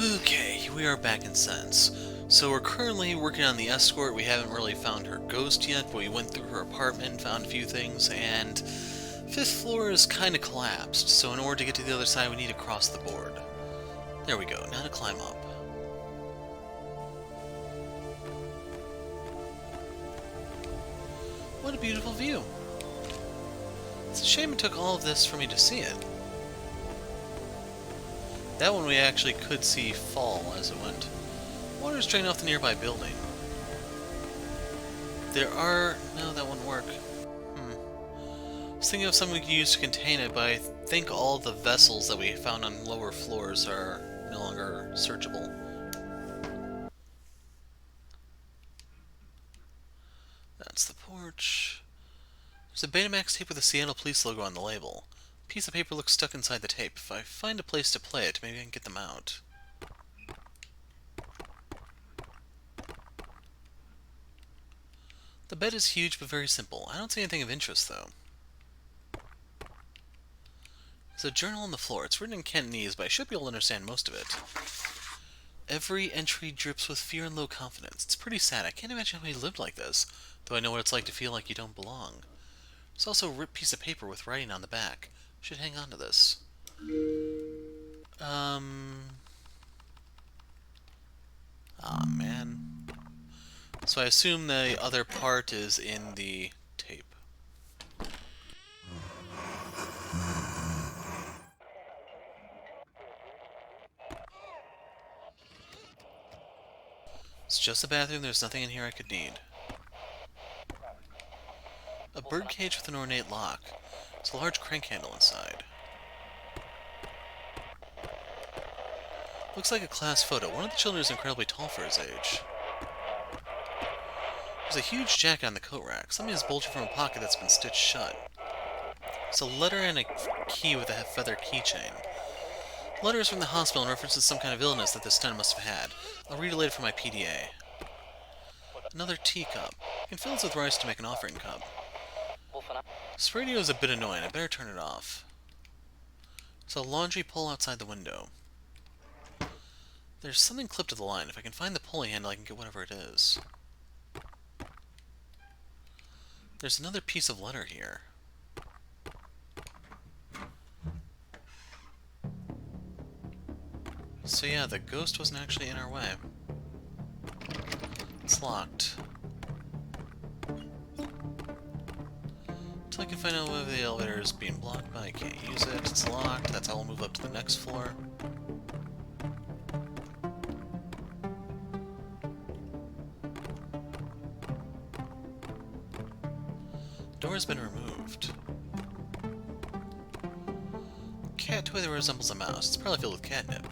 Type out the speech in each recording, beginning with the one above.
Okay, we are back in Sense. So we're currently working on the Escort. We haven't really found her ghost yet, but we went through her apartment, found a few things, and fifth floor is kind of collapsed. So in order to get to the other side, we need to cross the board. There we go. Now to climb up. What a beautiful view. It's a shame it took all of this for me to see it. That one we actually could see fall as it went. Water's drained off the nearby building. There are... no, that wouldn't work. I was thinking of something we could use to contain it, but I think all the vessels that we found on lower floors are no longer searchable. That's the porch. There's a Betamax tape with the Seattle Police logo on the label. A piece of paper looks stuck inside the tape. If I find a place to play it, maybe I can get them out. The bed is huge but very simple. I don't see anything of interest, though. There's a journal on the floor. It's written in Cantonese, but I should be able to understand most of it. Every entry drips with fear and low confidence. It's pretty sad. I can't imagine how he lived like this, though I know what it's like to feel like you don't belong. There's also a ripped piece of paper with writing on the back. Should hang on to this. Aw, man. So I assume the other part is in the tape. It's just a bathroom, there's nothing in here I could need. A birdcage with an ornate lock. There's a large crank handle inside. Looks like a class photo. One of the children is incredibly tall for his age. There's a huge jacket on the coat rack. Something is bulging from a pocket that's been stitched shut. There's a letter and a key with a feather keychain. The letter is from the hospital and references some kind of illness that this student must have had. I'll read it later from my PDA. Another teacup. You can fill this with rice to make an offering cup. This radio is a bit annoying. I better turn it off. There's a laundry pole outside the window. There's something clipped to the line. If I can find the pulley handle, I can get whatever it is. There's another piece of letter here. So yeah, the ghost wasn't actually in our way. It's locked. Until I can find out whether the elevator is being blocked, but I can't use it. It's locked. That's how we'll move up to the next floor. The door has been removed. Cat toy that resembles a mouse. It's probably filled with catnip.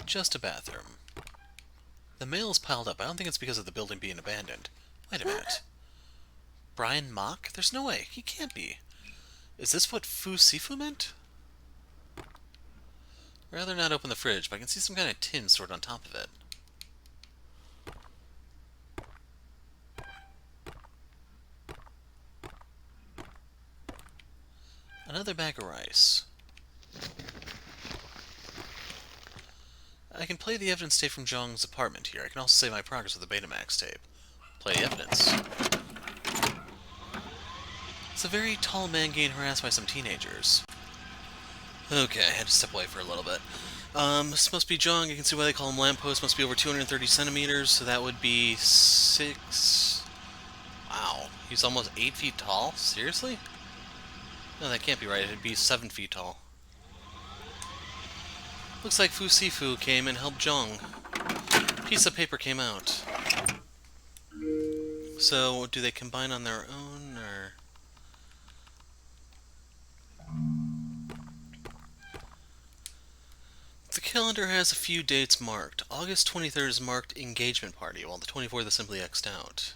Just a bathroom. The mail is piled up. I don't think it's because of the building being abandoned. Wait a minute. Brian Mock? There's no way. He can't be. Is this what Fu Sifu meant? Rather not open the fridge, but I can see some kind of tin stored on top of it. Another bag of rice. I can play the evidence tape from Zhong's apartment here. I can also save my progress with the Betamax tape. Play evidence. It's a very tall man getting harassed by some teenagers. Okay, I had to step away for a little bit. This must be Zhong. You can see why they call him lamppost. Must be over 230 centimeters, so that would be 6... Wow, he's almost 8 feet tall? Seriously? No, that can't be right. It'd be 7 feet tall. Looks like Fu Sifu came and helped Zhong. Piece of paper came out. So, do they combine on their own, or...? The calendar has a few dates marked. August 23rd is marked engagement party, while the 24th is simply X'd out.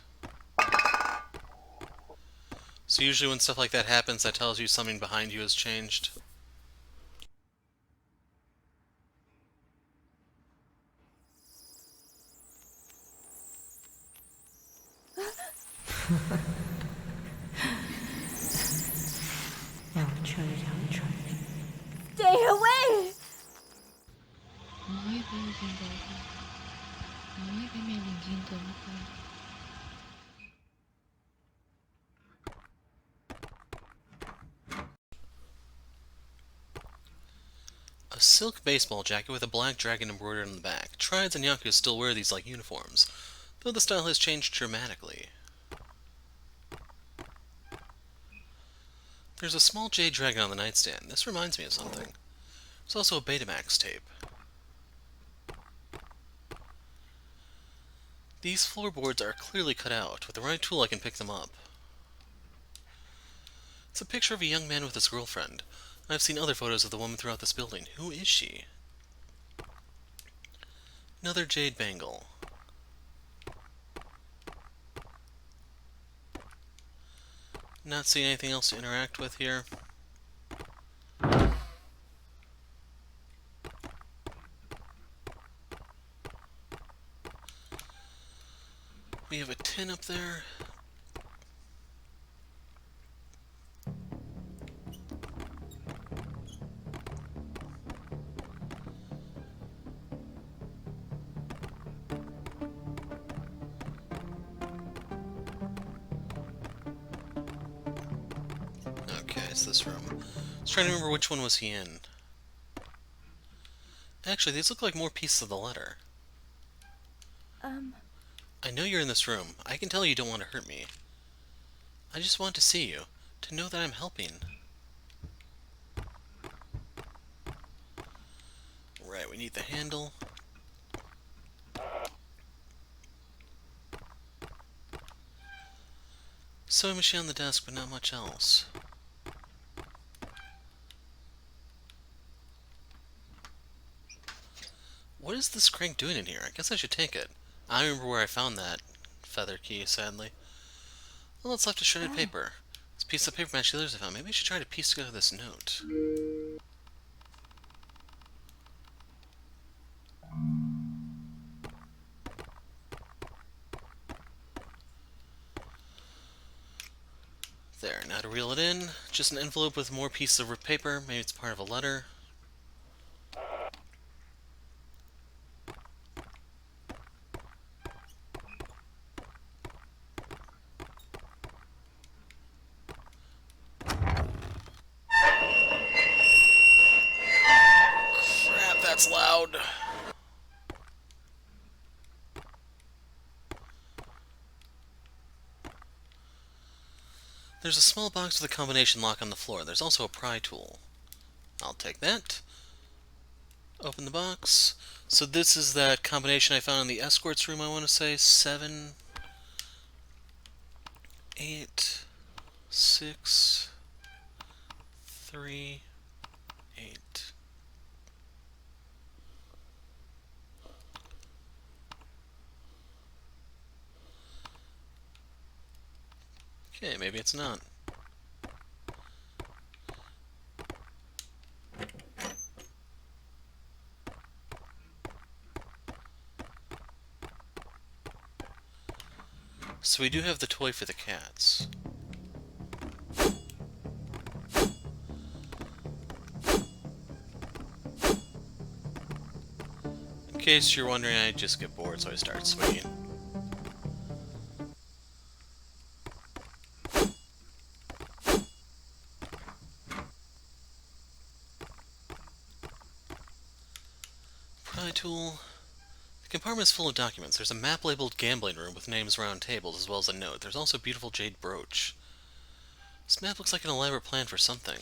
So usually when stuff like that happens, that tells you something behind you has changed. 让我吹，让我吹。Stay away! 我会被眼睛得到，我会被眼睛得到。A silk baseball jacket with a black dragon embroidered on the back. Triads and Yakuza still wear these like uniforms, though the style has changed dramatically. There's a small jade dragon on the nightstand. This reminds me of something. There's also a Betamax tape. These floorboards are clearly cut out. With the right tool I can pick them up. It's a picture of a young man with his girlfriend. I've seen other photos of the woman throughout this building. Who is she? Another jade bangle. Not seeing anything else to interact with here. We have a tin up there. Okay, it's this room. I was trying to remember which one was he in. Actually, these look like more pieces of the letter. I know you're in this room. I can tell you don't want to hurt me. I just want to see you, to know that I'm helping. Right, we need the handle. Sewing machine on the desk, but not much else. What is this crank doing in here? I guess I should take it. I remember where I found that feather key, sadly. Well, it's left a shredded paper. This piece of paper matched the others I found. Maybe I should try to piece together this note. There, now to reel it in. Just an envelope with more pieces of paper. Maybe it's part of a letter. Crap, that's loud. There's a small box with a combination lock on the floor. There's also a pry tool. I'll take that. Open the box. So this is that combination I found in the Escort's room, I want to say. 7, 8, 6, 3, 8. Okay, maybe it's not. So we do have the toy for the cats. In case you're wondering, I just get bored, so I start swinging. Pry tool. The compartment is full of documents. There's a map labeled gambling room with names around tables, as well as a note. There's also a beautiful jade brooch. This map looks like an elaborate plan for something.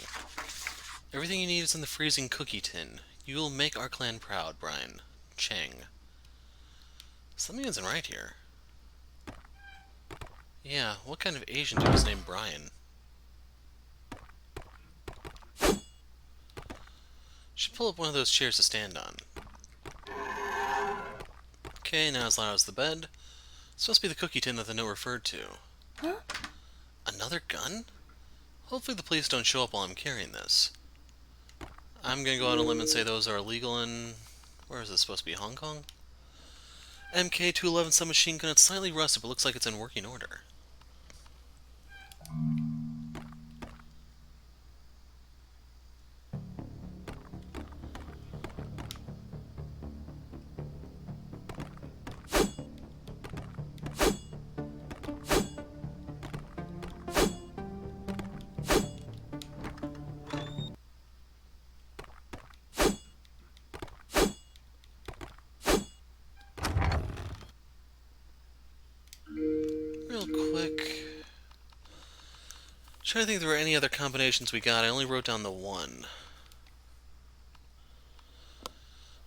Everything you need is in the freezing cookie tin. You will make our clan proud, Brian. Chang. Something isn't right here. Yeah, what kind of Asian dude is named Brian? Should pull up one of those chairs to stand on. Okay, now as loud as the bed. This must be the cookie tin that the note referred to. Huh? Another gun? Hopefully the police don't show up while I'm carrying this. I'm gonna go out on a limb and say those are illegal in... where is this supposed to be? Hong Kong? MK211 submachine gun. It's slightly rusted, but looks like it's in working order. Real quick. Trying to think if there were any other combinations we got. I only wrote down the one.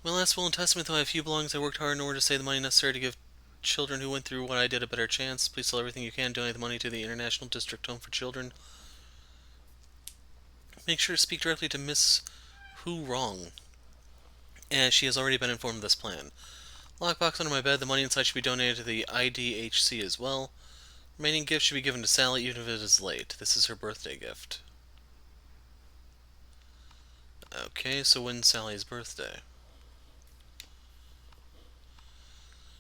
My last will and testament, though I have few belongings, I worked hard in order to save the money necessary to give children who went through what I did a better chance. Please sell everything you can. Donate the money to the International District Home for Children. Make sure to speak directly to Miss Who Wrong, as she has already been informed of this plan. Lockbox under my bed. The money inside should be donated to the IDHC as well. Remaining gifts should be given to Sally, even if it is late. This is her birthday gift. Okay, so when's Sally's birthday?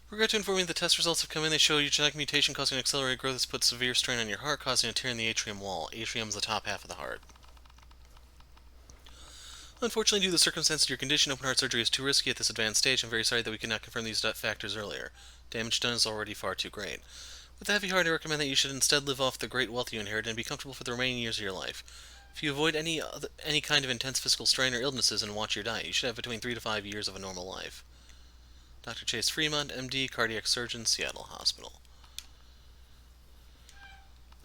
Regret to inform you the test results have come in. They show a genetic mutation causing accelerated growth that's put severe strain on your heart, causing a tear in the atrium wall. Atrium is the top half of the heart. Unfortunately, due to the circumstances of your condition, open heart surgery is too risky at this advanced stage. I'm very sorry that we could not confirm these factors earlier. Damage done is already far too great. With a heavy heart, I recommend that you should instead live off the great wealth you inherited and be comfortable for the remaining years of your life. If you avoid any kind of intense physical strain or illnesses and watch your diet, you should have between 3 to 5 years of a normal life. Dr. Chase Fremont, MD, Cardiac Surgeon, Seattle Hospital.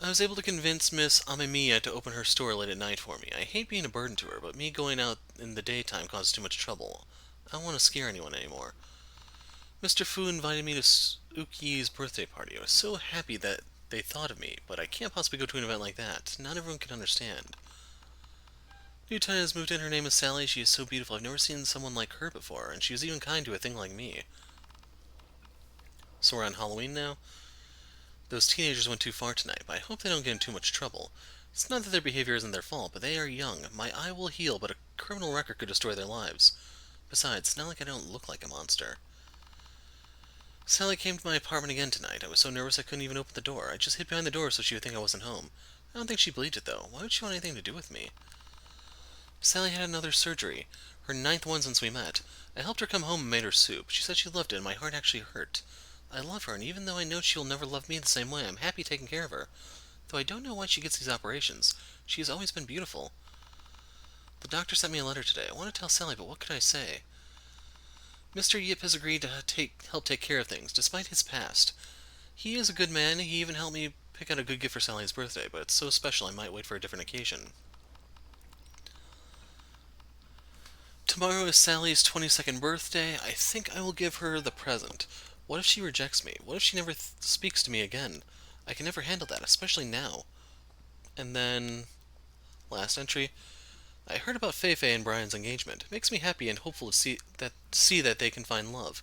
I was able to convince Miss Amemiya to open her store late at night for me. I hate being a burden to her, but me going out in the daytime causes too much trouble. I don't want to scare anyone anymore. Mr. Fu invited me to Uki's birthday party. I was so happy that they thought of me, but I can't possibly go to an event like that. Not everyone can understand. New tenant has moved in. Her name is Sally. She is so beautiful. I've never seen someone like her before, and she was even kind to a thing like me. So we're on Halloween now? Those teenagers went too far tonight, but I hope they don't get in too much trouble. It's not that their behavior isn't their fault, but they are young. My eye will heal, but a criminal record could destroy their lives. Besides, it's not like I don't look like a monster. Sally came to my apartment again tonight. I was so nervous I couldn't even open the door. I just hid behind the door so she would think I wasn't home. I don't think she believed it, though. Why would she want anything to do with me? Sally had another surgery. Her 9th one since we met. I helped her come home and made her soup. She said she loved it, and my heart actually hurt. I love her, and even though I know she will never love me the same way, I'm happy taking care of her. Though I don't know why she gets these operations. She has always been beautiful. The doctor sent me a letter today. I want to tell Sally, but what could I say? Mr. Yip has agreed to help take care of things, despite his past. He is a good man. He even helped me pick out a good gift for Sally's birthday, but it's so special I might wait for a different occasion. Tomorrow is Sally's 22nd birthday. I think I will give her the present. What if she rejects me? What if she never speaks to me again? I can never handle that, especially now. And then, last entry. I heard about Feifei and Brian's engagement. It makes me happy and hopeful to see that they can find love.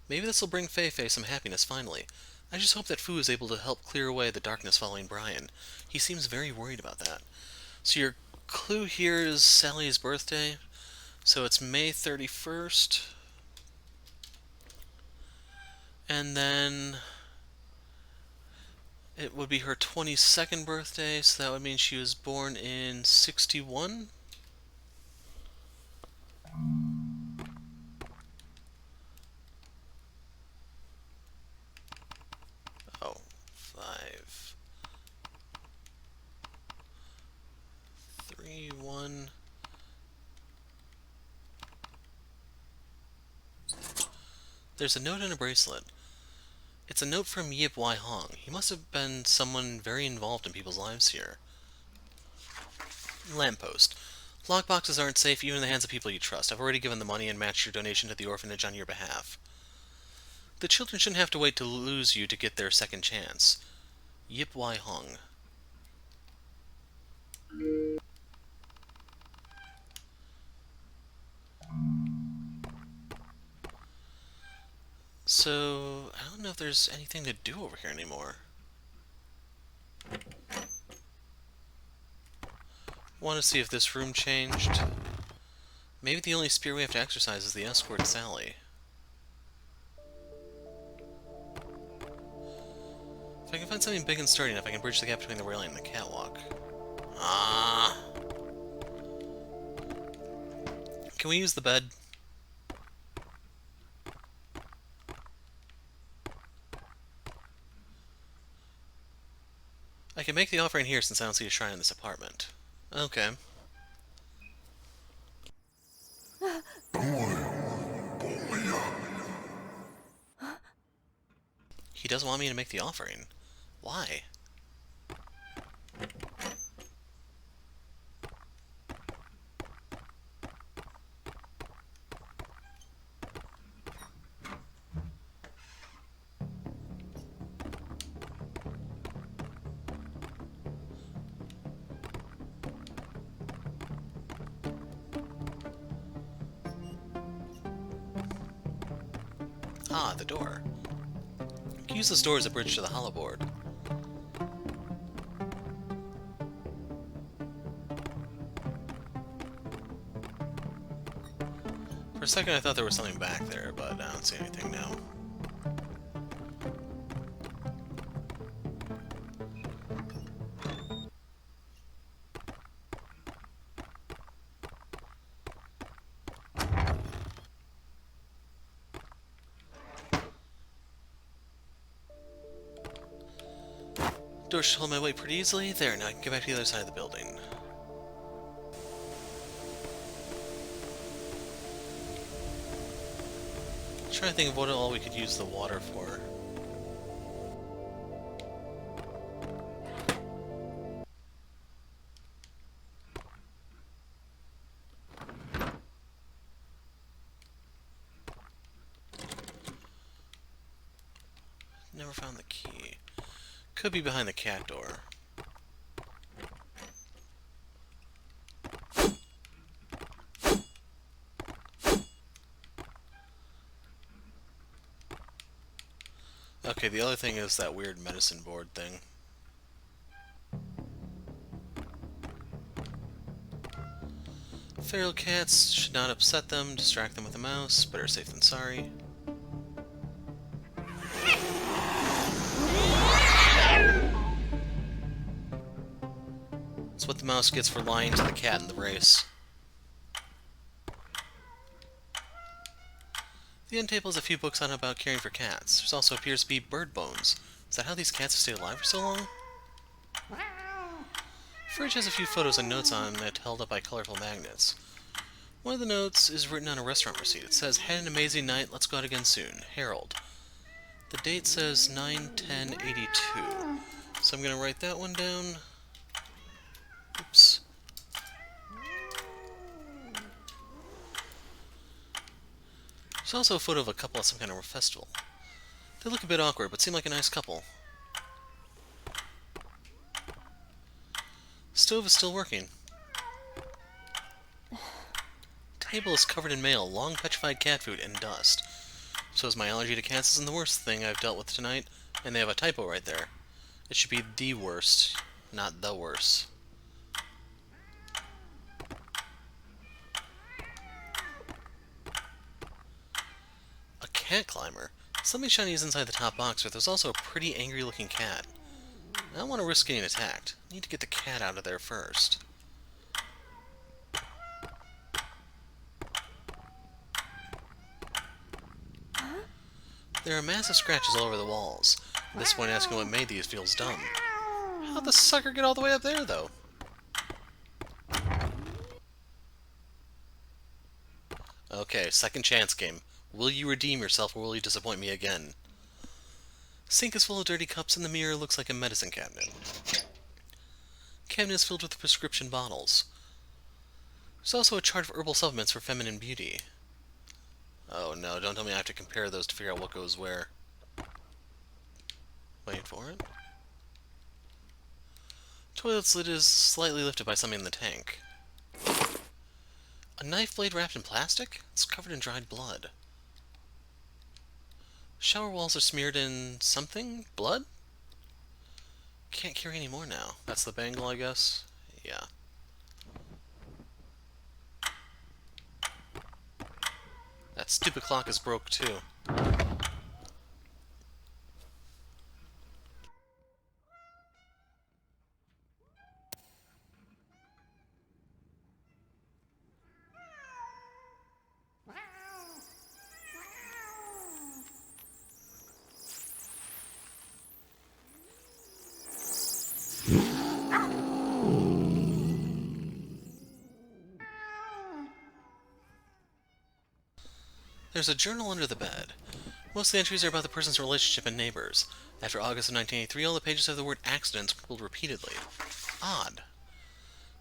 Maybe this will bring Feifei some happiness finally. I just hope that Fu is able to help clear away the darkness following Brian. He seems very worried about that. So your clue here is Sally's birthday. So it's May 31st. And then it would be her 22nd birthday, so that would mean she was born in 61? Oh, 5, 3, 1. There's a note in a bracelet. It's a note from Yip Wai Hong. He must have been someone very involved in people's lives here. Lamppost. Lockboxes aren't safe even in the hands of people you trust. I've already given the money and matched your donation to the orphanage on your behalf. The children shouldn't have to wait to lose you to get their second chance. Yip Wai Hong. So, I don't know if there's anything to do over here anymore. Want to see if this room changed. Maybe the only spirit we have to exorcise is the Escort Sally. If I can find something big and sturdy enough, I can bridge the gap between the railing and the catwalk. Ah! Can we use the bed? I can make the offering here since I don't see a shrine in this apartment. Okay. He doesn't want me to make the offering. Why? Ah, the door. I can use this door as a bridge to the hollow board. For a second I thought there was something back there, but I don't see anything now. Door should hold my weight pretty easily. There, now I can get back to the other side of the building. I'm trying to think of what all we could use the water for. Never found the key. Could be behind the cat door. Okay, the other thing is that weird medicine board thing. Feral cats should not upset them, distract them with a mouse. Better safe than sorry. That's what the mouse gets for lying to the cat in the race. The end table has a few books on about caring for cats. There also appears to be bird bones. Is that how these cats have stayed alive for so long? Fridge has a few photos and notes on it held up by colorful magnets. One of the notes is written on a restaurant receipt. It says, "Had an amazing night, let's go out again soon. Harold." The date says 9/10/82. So I'm going to write that one down. Oops. There's also a photo of a couple at some kind of festival. They look a bit awkward, but seem like a nice couple. Stove is still working. Table is covered in mail, long petrified cat food, and dust. So is my allergy to cats isn't the worst thing I've dealt with tonight, and they have a typo right there. It should be the worst, not the worst. A cat climber. Something shiny is inside the top box, but there's also a pretty angry looking cat. I don't want to risk getting attacked. I need to get the cat out of there first. There are massive scratches all over the walls. At this point, asking what made these feels dumb. How'd the sucker get all the way up there, though? Okay, second chance game. Will you redeem yourself or will you disappoint me again? Sink is full of dirty cups and the mirror looks like a medicine cabinet. Cabinet is filled with prescription bottles. There's also a chart of herbal supplements for feminine beauty. Oh no, don't tell me I have to compare those to figure out what goes where. Wait for it. Toilet's lid is slightly lifted by something in the tank. A knife blade wrapped in plastic? It's covered in dried blood. Shower walls are smeared in something? Blood? Can't carry any more now. That's the bangle, I guess? Yeah. That stupid clock is broke, too. There's a journal under the bed. Most of the entries are about the person's relationship and neighbors. After August of 1983, all the pages have the word accident scribbled repeatedly. Odd.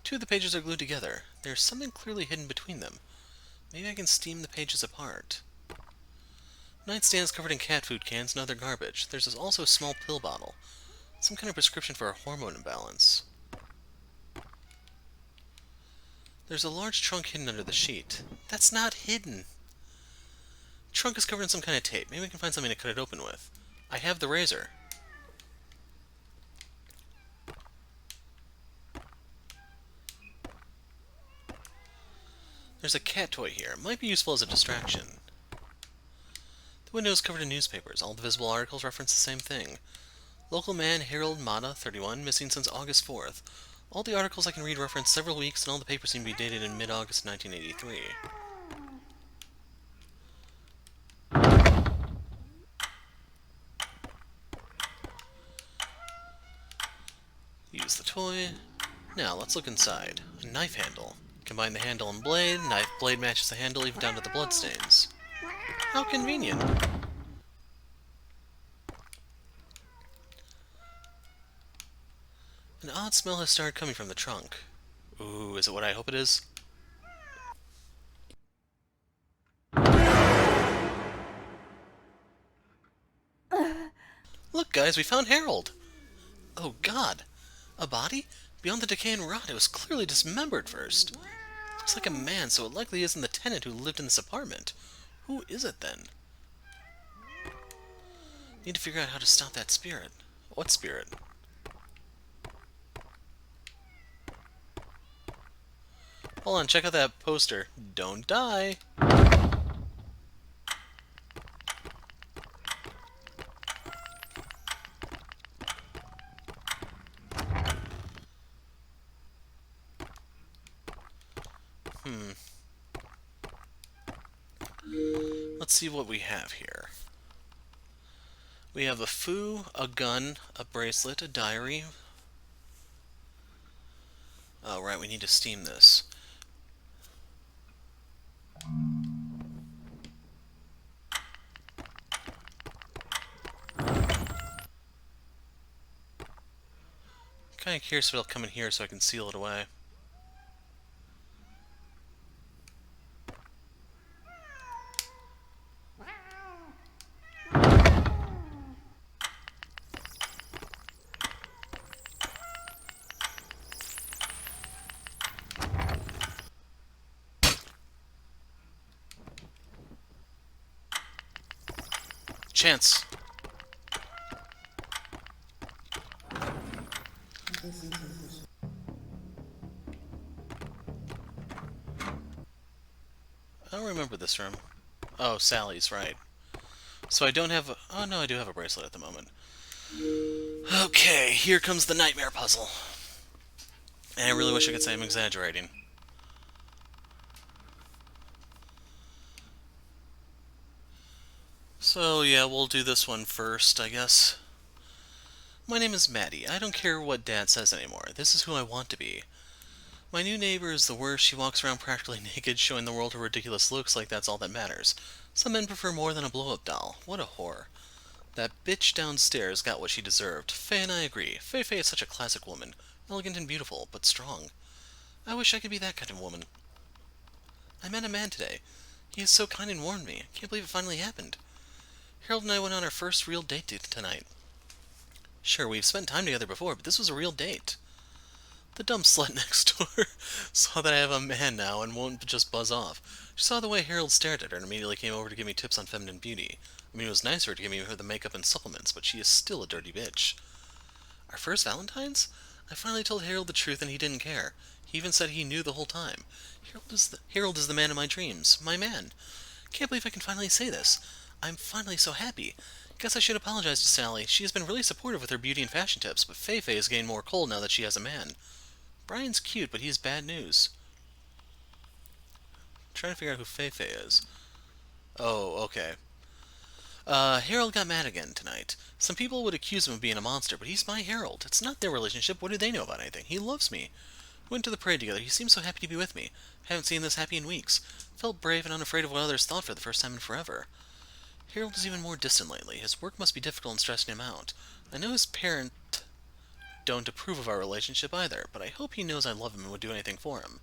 Two of the pages are glued together. There's something clearly hidden between them. Maybe I can steam the pages apart. Nightstand is covered in cat food cans and other garbage. There's also a small pill bottle. Some kind of prescription for a hormone imbalance. There's a large trunk hidden under the sheet. That's not hidden! Trunk is covered in some kind of tape. Maybe we can find something to cut it open with. I have the razor. There's a cat toy here. It might be useful as a distraction. The window is covered in newspapers. All the visible articles reference the same thing. Local man Harold Mata, 31, missing since August 4th. All the articles I can read reference several weeks, and all the papers seem to be dated in mid-August 1983. Use the toy. Now, let's look inside. A knife handle. Combine the handle and blade. Blade matches the handle even down to the bloodstains. How convenient. An odd smell has started coming from the trunk. Ooh, is it what I hope it is? Look, guys, we found Harold! Oh, God. A body? Beyond the decay and rot, it was clearly dismembered first. Looks like a man, so it likely isn't the tenant who lived in this apartment. Who is it, then? Need to figure out how to stop that spirit. What spirit? Hold on, check out that poster. Don't die! Let's see what we have here. We have a foo, a gun, a bracelet, a diary. Oh, right, we need to steam this. Kinda curious if it'll come in here so I can seal it away. Chance! I don't remember this room. Oh, Sally's, right. So I don't have a... Oh, no, I do have a bracelet at the moment. Okay, here comes the nightmare puzzle. And I really wish I could say I'm exaggerating. So, yeah, we'll do this one first, I guess. My name is Maddie. I don't care what Dad says anymore. This is who I want to be. My new neighbor is the worst. She walks around practically naked, showing the world her ridiculous looks like that's all that matters. Some men prefer more than a blow-up doll. What a whore. That bitch downstairs got what she deserved. Faye and I agree. Faye is such a classic woman. Elegant and beautiful, but strong. I wish I could be that kind of woman. I met a man today. He is so kind and warmed me. I can't believe it finally happened. Harold and I went on our first real date tonight. Sure, we've spent time together before, but this was a real date. The dumb slut next door saw that I have a man now and won't just buzz off. She saw the way Harold stared at her and immediately came over to give me tips on feminine beauty. I mean, it was nice of her to give me her the makeup and supplements, but she is still a dirty bitch. Our first Valentine's? I finally told Harold the truth and he didn't care. He even said he knew the whole time. Harold is the man of my dreams. My man. Can't believe I can finally say this. I'm finally so happy. Guess I should apologize to Sally. She has been really supportive with her beauty and fashion tips, but Faye is getting more cold now that she has a man. Brian's cute, but he's bad news. I'm trying to figure out who Faye is. Oh, okay. Harold got mad again tonight. Some people would accuse him of being a monster, but he's my Harold. It's not their relationship. What do they know about anything? He loves me. We went to the parade together. He seemed so happy to be with me. Haven't seen this happy in weeks. Felt brave and unafraid of what others thought for the first time in forever. Harold is even more distant lately. His work must be difficult and stressing him out. I know his parent don't approve of our relationship either, but I hope he knows I love him and would do anything for him.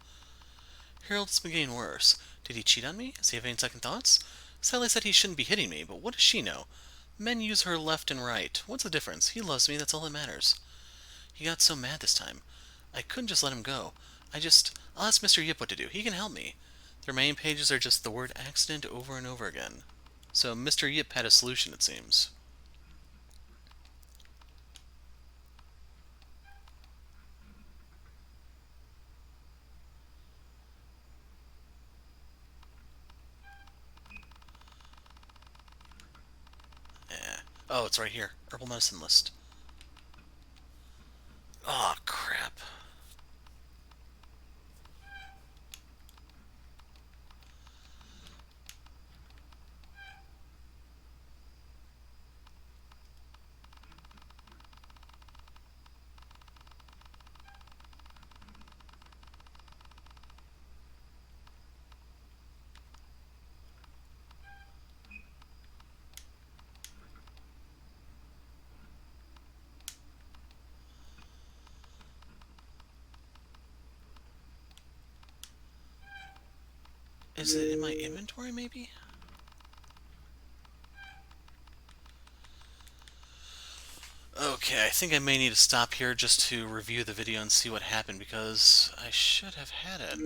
Harold has been getting worse. Did he cheat on me? Does he have any second thoughts? Sally said he shouldn't be hitting me, but what does she know? Men use her left and right. What's the difference? He loves me, that's all that matters. He got so mad this time. I couldn't just let him go. I'll ask Mr. Yip what to do. He can help me. The remaining pages are just the word accident over and over again. So Mr. Yip had a solution, it seems. Oh, it's right here. Herbal medicine list. Oh, crap. Is it in my inventory, maybe? Okay, I think I may need to stop here just to review the video and see what happened, because I should have had it.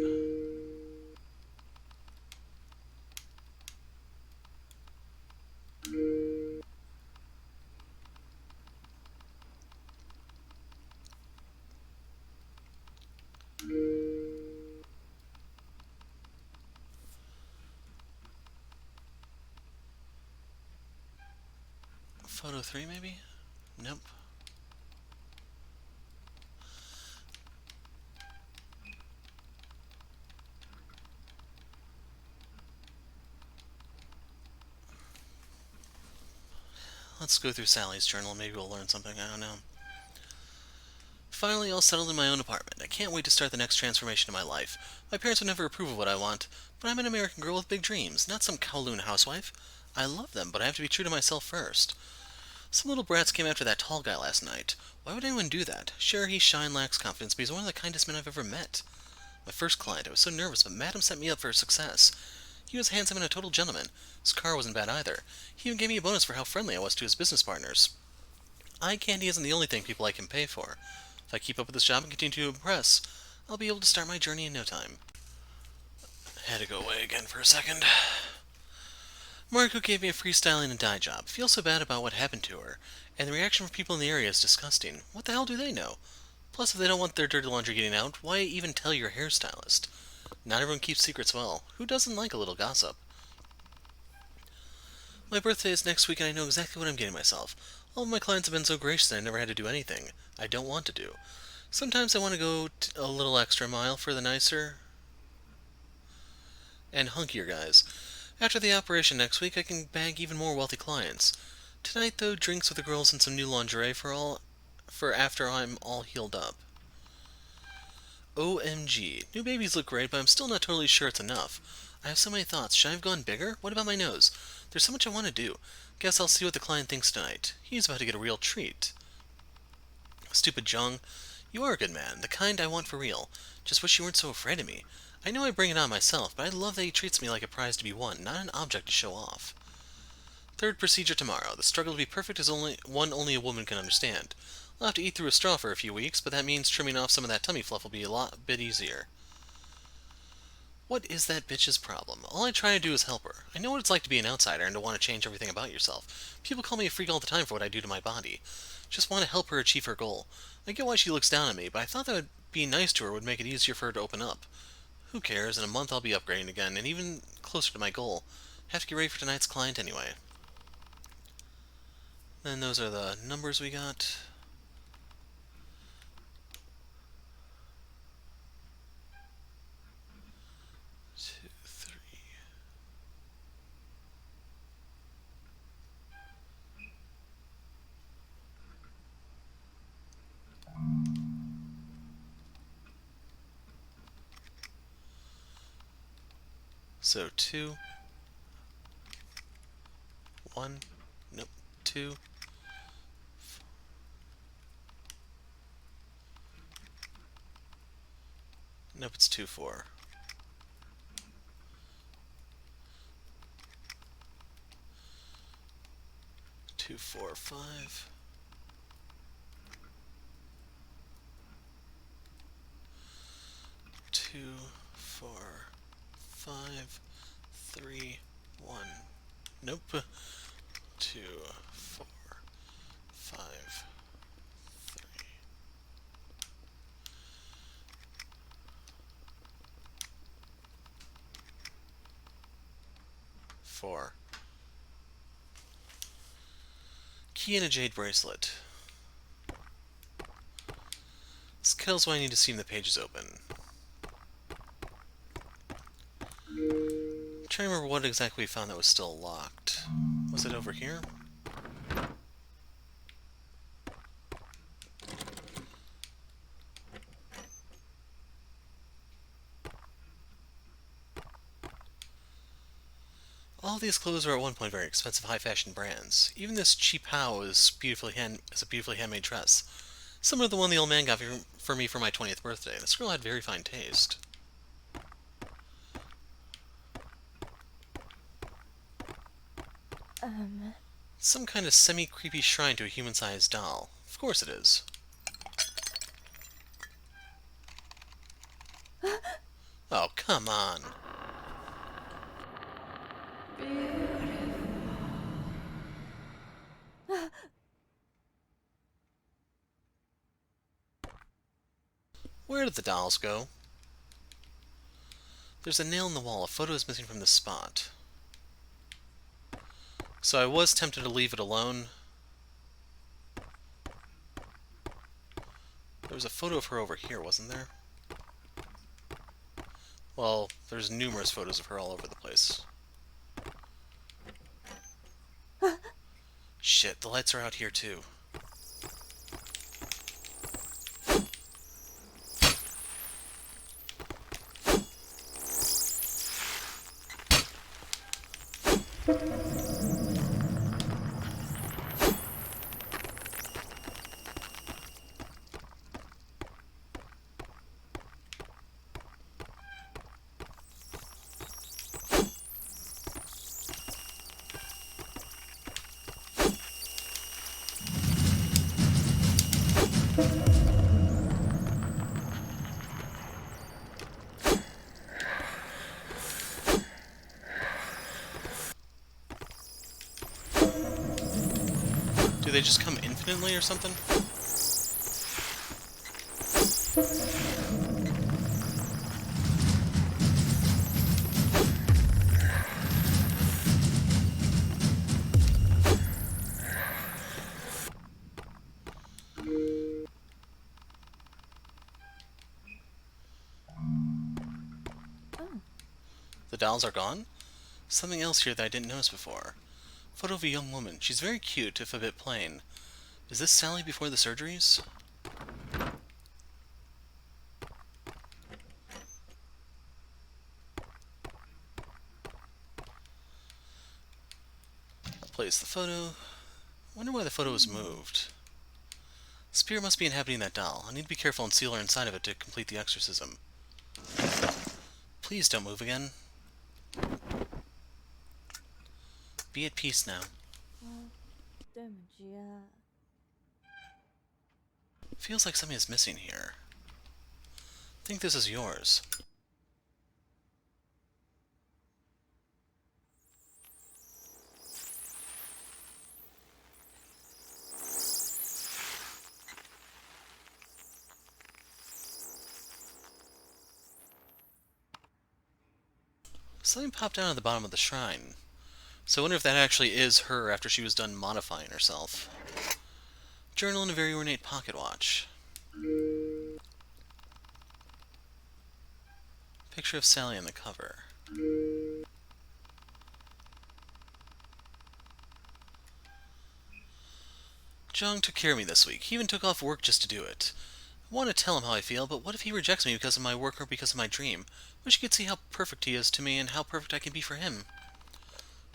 Photo 3, maybe? Nope. Let's go through Sally's journal. Maybe we'll learn something. I don't know. Finally, all settled in my own apartment. I can't wait to start the next transformation of my life. My parents would never approve of what I want, but I'm an American girl with big dreams, not some Kowloon housewife. I love them, but I have to be true to myself first. Some little brats came after that tall guy last night. Why would anyone do that? Sure, he lacks confidence, but he's one of the kindest men I've ever met. My first client, I was so nervous, but Madam set me up for success. He was handsome and a total gentleman. His car wasn't bad either. He even gave me a bonus for how friendly I was to his business partners. Eye candy isn't the only thing people like him pay for. If I keep up with this job and continue to impress, I'll be able to start my journey in no time. Had to go away again for a second. Mariko gave me a freestyling and dye job. Feel so bad about what happened to her. And the reaction from people in the area is disgusting. What the hell do they know? Plus, if they don't want their dirty laundry getting out, why even tell your hairstylist? Not everyone keeps secrets well. Who doesn't like a little gossip? My birthday is next week and I know exactly what I'm getting myself. All of my clients have been so gracious that I never had to do anything I don't want to do. Sometimes I want to go a little extra mile for the nicer and hunkier guys. After the operation next week, I can bag even more wealthy clients. Tonight, though, drinks with the girls and some new lingerie for after I'm all healed up. OMG. New babies look great, but I'm still not totally sure it's enough. I have so many thoughts. Should I have gone bigger? What about my nose? There's so much I want to do. Guess I'll see what the client thinks tonight. He's about to get a real treat. Stupid Jung. You are a good man, the kind I want for real. Just wish you weren't so afraid of me. I know I bring it on myself, but I love that he treats me like a prize to be won, not an object to show off. Third procedure tomorrow. The struggle to be perfect is only a woman can understand. I'll have to eat through a straw for a few weeks, but that means trimming off some of that tummy fluff will be a bit easier. What is that bitch's problem? All I try to do is help her. I know what it's like to be an outsider and to want to change everything about yourself. People call me a freak all the time for what I do to my body. Just want to help her achieve her goal. I get why she looks down on me, but I thought that being nice to her would make it easier for her to open up. Who cares? In a month I'll be upgrading again, and even closer to my goal. Have to get ready for tonight's client anyway. Then those are the numbers we got. Two, three. So 2, 1, nope, 2, nope, it's 2, 4. 2, 4, 5. 2, 4, 5, 3, 1. Nope. 2, 4, 5, 3. 4. Key and a jade bracelet. This kills why I need to see the pages open. I'm trying to remember what exactly we found that was still locked. Was it over here? All these clothes were at one point very expensive, high-fashion brands. Even this cheap How is a beautifully handmade dress, similar to the one the old man got for me for my 20th birthday. This girl had very fine taste. Some kind of semi-creepy shrine to a human-sized doll. Of course it is. Oh, come on. Where did the dolls go? There's a nail in the wall. A photo is missing from this spot. So I was tempted to leave it alone. There was a photo of her over here, wasn't there? Well, there's numerous photos of her all over the place. Shit, the lights are out here too. Do they just come infinitely or something? The dolls are gone? Something else here that I didn't notice before. Photo of a young woman. She's very cute, if a bit plain. Is this Sally before the surgeries? Place the photo. Wonder why the photo was moved. Spirit must be inhabiting that doll. I need to be careful and seal her inside of it to complete the exorcism. Please don't move again. Be at peace now. Feels like something is missing here. I think this is yours. Something popped down at the bottom of the shrine. So I wonder if that actually is her after she was done modifying herself. Journal and a very ornate pocket watch. Picture of Sally on the cover. Jung took care of me this week. He even took off work just to do it. I want to tell him how I feel, but what if he rejects me because of my work or because of my dream? Wish he could see how perfect he is to me and how perfect I can be for him.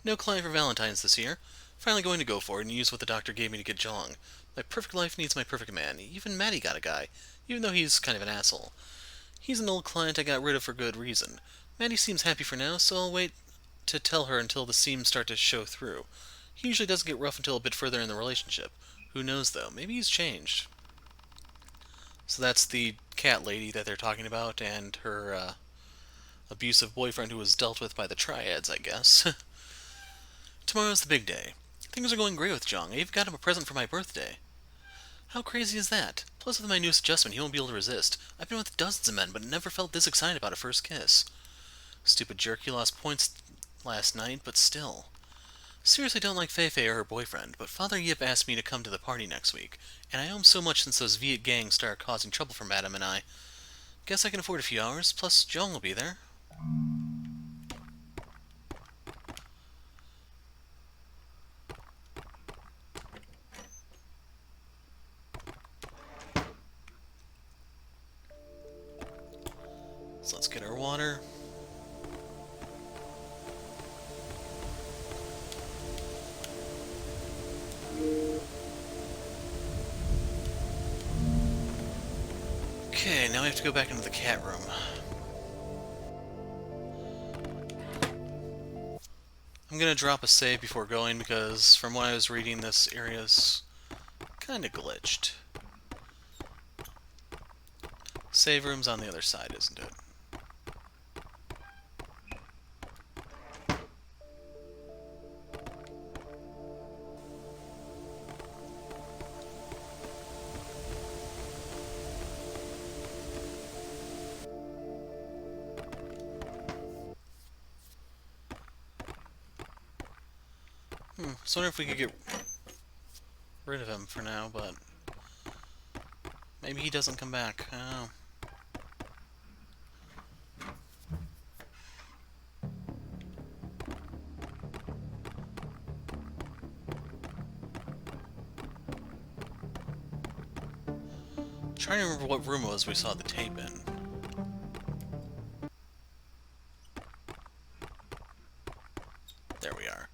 No client for Valentine's this year. Finally going to go for it and use what the doctor gave me to get Jong. My perfect life needs my perfect man. Even Maddie got a guy, even though he's kind of an asshole. He's an old client I got rid of for good reason. Maddie seems happy for now, so I'll wait to tell her until the seams start to show through. He usually doesn't get rough until a bit further in the relationship. Who knows, though? Maybe he's changed. So that's the cat lady that they're talking about, and her abusive boyfriend who was dealt with by the triads, I guess. Tomorrow's the big day. Things are going great with Jong. I even got him a present for my birthday. How crazy is that? Plus, with my newest adjustment, he won't be able to resist. I've been with dozens of men, but never felt this excited about a first kiss. Stupid jerk, he lost points last night, but still. Seriously don't like Feifei or her boyfriend, but Father Yip asked me to come to the party next week, and I owe him so much since those Viet gangs started causing trouble for Madame and I. Guess I can afford a few hours, plus Jong will be there. So let's get our water. Okay, now we have to go back into the cat room. I'm gonna drop a save before going because from what I was reading, this area's kinda glitched. Save room's on the other side, isn't it? So I wonder if we could get rid of him for now, but maybe he doesn't come back. I don't know. I'm trying to remember what room it was we saw the tape in. There we are.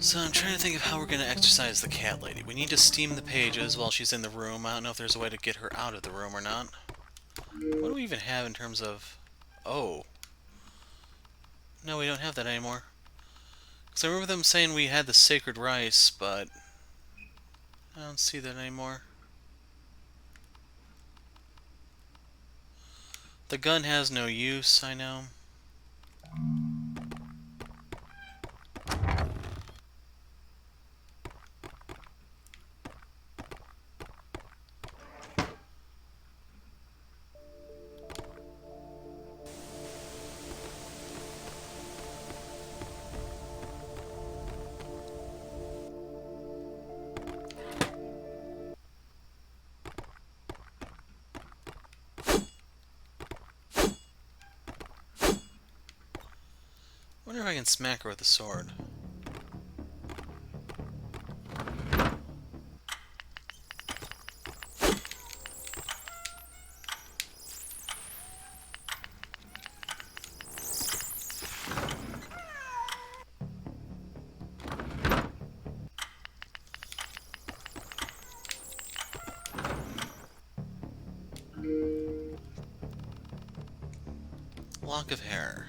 So I'm trying to think of how we're going to exorcise the cat lady. We need to steam the pages while she's in the room. I don't know if there's a way to get her out of the room or not. What do we even have in terms of... Oh. No, we don't have that anymore. Because I remember them saying we had the sacred rice, but... I don't see that anymore. The gun has no use, I know. I wonder if I can smack her with the sword. Lock of hair.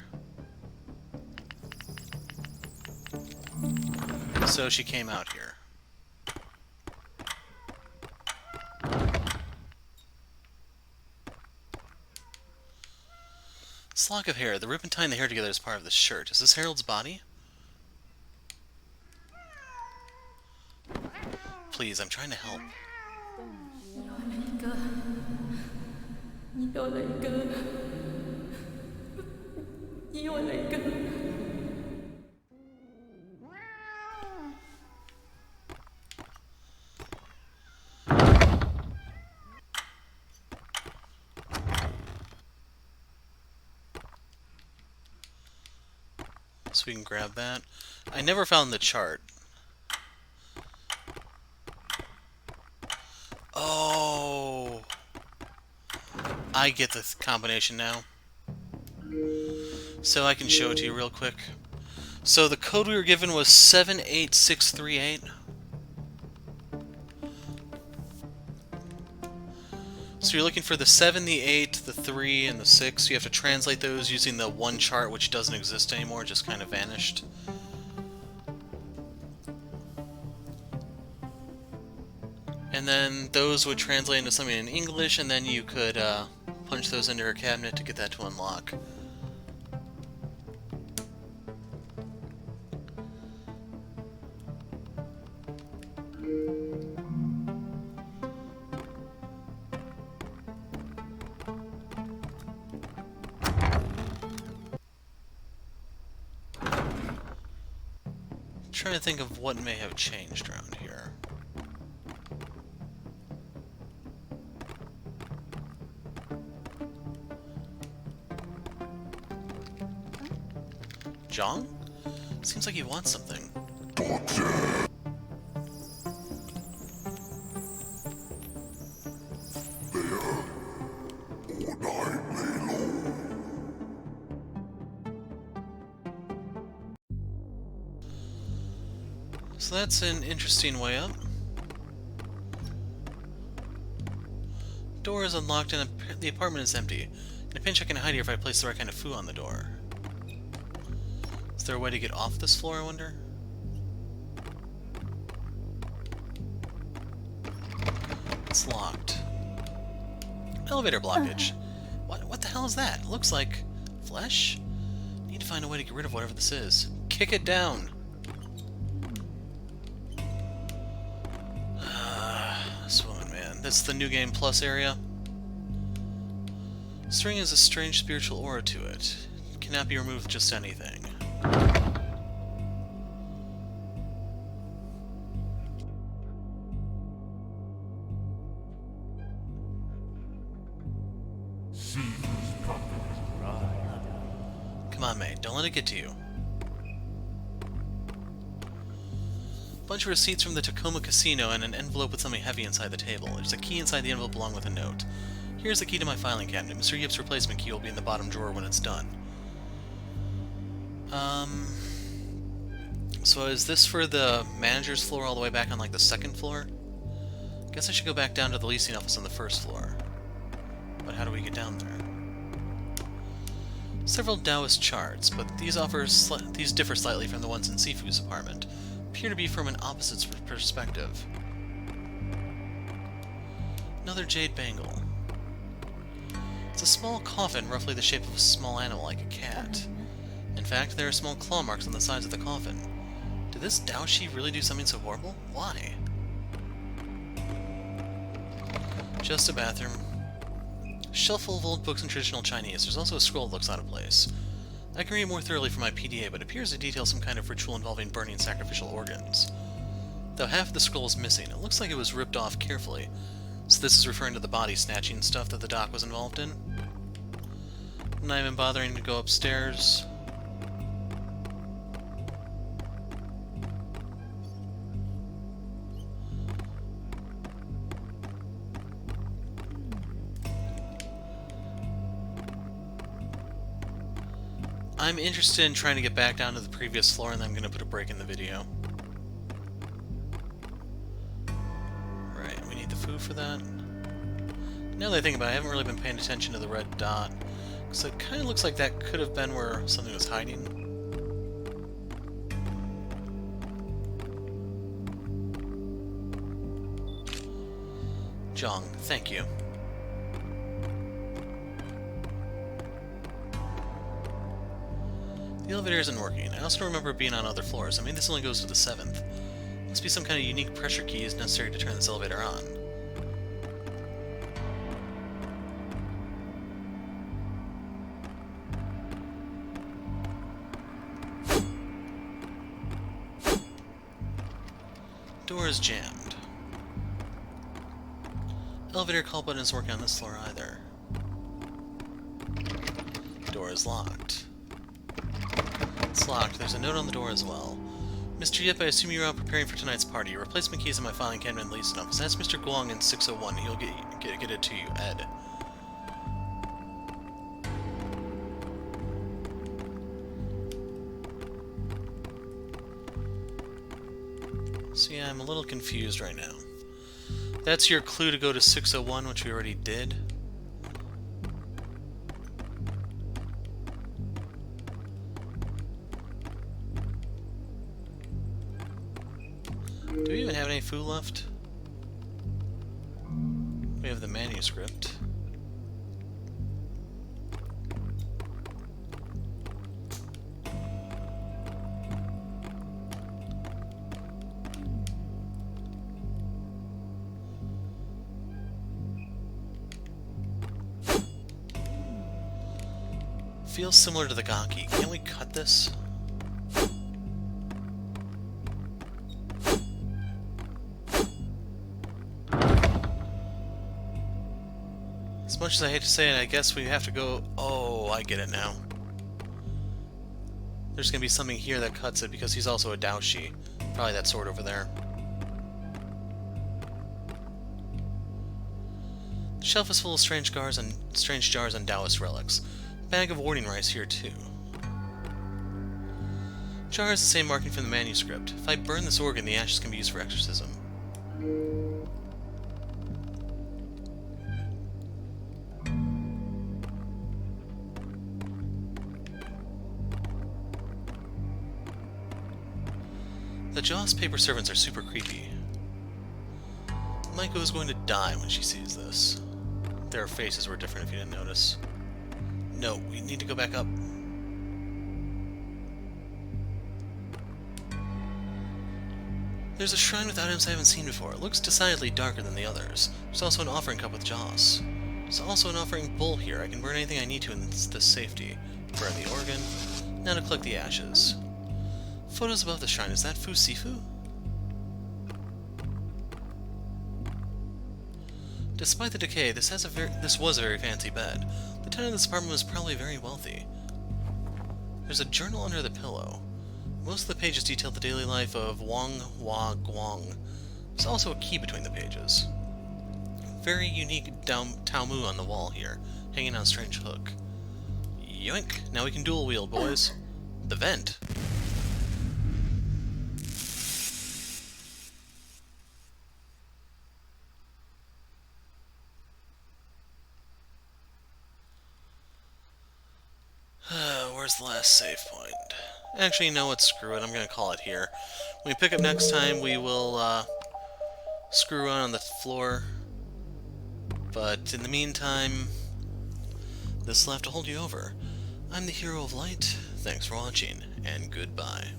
So she came out here. This lock of hair. The ribbon tying the hair together is part of the shirt. Is this Harold's body? Please, I'm trying to help. 你有了一个，你有了一个。so we can grab that. I never found the chart. Oh, I get the combination now. So I can show it to you real quick. So the code we were given was 78638. So you're looking for the 7, the 8, the 3, and the 6. You have to translate those using the one chart, which doesn't exist anymore, just kind of vanished. And then those would translate into something in English, and then you could punch those into her cabinet to get that to unlock. Trying to think of what may have changed around here. Jong? Seems like he wants something. So that's an interesting way up. Door is unlocked and the apartment is empty. In a pinch I can hide here if I place the right kind of food on the door. Is there a way to get off this floor, I wonder? It's locked. Elevator blockage. What the hell is that? It looks like flesh? Need to find a way to get rid of whatever this is. Kick it down! This woman, man. That's the New Game Plus area. This ring has a strange spiritual aura to it. It cannot be removed with just anything. Come on, mate. Don't let it get to you. Bunch of receipts from the Tacoma Casino and an envelope with something heavy inside the table. There's a key inside the envelope along with a note. Here's the key to my filing cabinet. Mr. Yip's replacement key will be in the bottom drawer when it's done. So is this for the manager's floor all the way back on, like, the second floor? Guess I should go back down to the leasing office on the first floor. But how do we get down there? Several Taoist charts, but these differ slightly from the ones in Sifu's apartment. Appear to be from an opposite perspective. Another jade bangle. It's a small coffin, roughly the shape of a small animal like a cat. In fact, there are small claw marks on the sides of the coffin. Did this Daoshi really do something so horrible? Why? Just a bathroom. Shelf full of old books in traditional Chinese. There's also a scroll that looks out of place. I can read more thoroughly from my PDA, but it appears to detail some kind of ritual involving burning sacrificial organs. Though half of the scroll is missing, it looks like it was ripped off carefully. So this is referring to the body snatching stuff that the doc was involved in. I'm not even bothering to go upstairs. I'm interested in trying to get back down to the previous floor, and then I'm going to put a break in the video. Right, we need the food for that. Now that I think about it, I haven't really been paying attention to the red dot, because it kind of looks like that could have been where something was hiding. Jong, thank you. The elevator isn't working. I also don't remember being on other floors. I mean, this only goes to the 7th. Must be some kind of unique pressure keys necessary to turn this elevator on. Door is jammed. Elevator call button isn't working on this floor either. Door is locked. It's locked. There's a note on the door as well. Mr. Yip, I assume you're out preparing for tonight's party. Your replacement keys in my filing cabinet in the leasing office. Ask Mr. Guang in 601. He'll get it to you. Ed. So yeah, I'm a little confused right now. That's your clue to go to 601, which we already did. Do we even have any food left? We have the manuscript. Feels similar to the Gaki. Can we cut this? As much as I hate to say it, I guess we have to go... Oh, I get it now. There's gonna be something here that cuts it because he's also a Daoshi. Probably that sword over there. The shelf is full of strange jars and Taoist relics. Bag of warding rice here too. Jar has the same marking from the manuscript. If I burn this organ, the ashes can be used for exorcism. The Joss paper servants are super creepy. Maiko is going to die when she sees this. Their faces were different if you didn't notice. No, we need to go back up. There's a shrine with items I haven't seen before. It looks decidedly darker than the others. There's also an offering cup with Joss. There's also an offering bowl here. I can burn anything I need to in this safety. Burn the organ. Now to collect the ashes. Photos above the shrine. Is that Fu Sifu? Despite the decay, this was a very fancy bed. The tenant of this apartment was probably very wealthy. There's a journal under the pillow. Most of the pages detail the daily life of Wang Hua Guang. There's also a key between the pages. Very unique Taomu on the wall here, hanging on a strange hook. Yoink! Now we can dual wield, boys. The vent. Where's the last save point? Actually, you know what? Screw it. I'm going to call it here. When we pick up next time, we will screw around on the floor. But in the meantime, this will have to hold you over. I'm the Hero of Light. Thanks for watching, and goodbye.